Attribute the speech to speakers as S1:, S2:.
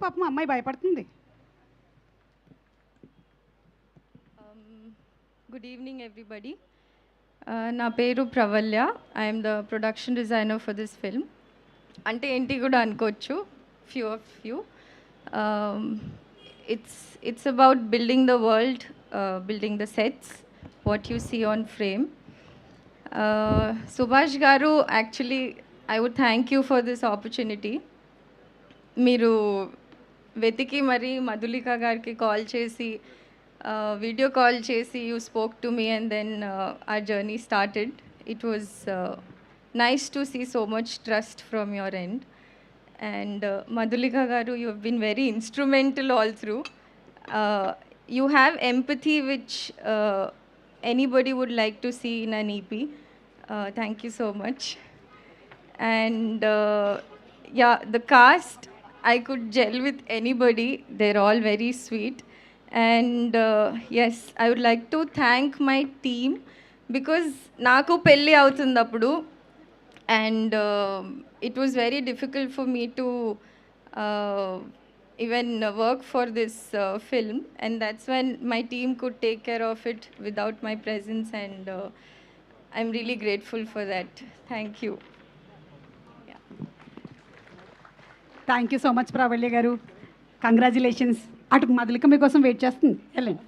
S1: పాపం అమ్మాయి భయపడుతుంది.
S2: Good evening, everybody. నా పేరు Pravalya. I'm the production designer for this film. అంటే ఏంటి కూడా అనుకోవచ్చు, few of you. It's about building the world, building the sets, what you see on frame. Subhash garu, actually I would thank you for this opportunity. మీరు వెతికి మరీ మధులిక గారికి call చేసి, video call chesi, you spoke to me, and then our journey started. It was nice to see so much trust from your end. And Madhulika garu, you have been very instrumental all through. You have empathy which anybody would like to see in an EP. Thank you so much. And yeah, the cast, I could gel with anybody. They're all very sweet. And yes, I would like to thank my team, because నాకు పెళ్ళి అవుతుంది అప్పుడు, and it was very difficult for me to even work for this film, and that's when my team could take care of it without my presence, and I'm really grateful for that. Thank you.
S1: Thank you so much Pravalya garu. Congratulations. అటు మధులిక మీకోసం wait చేస్తుంది. వెళ్ళండి.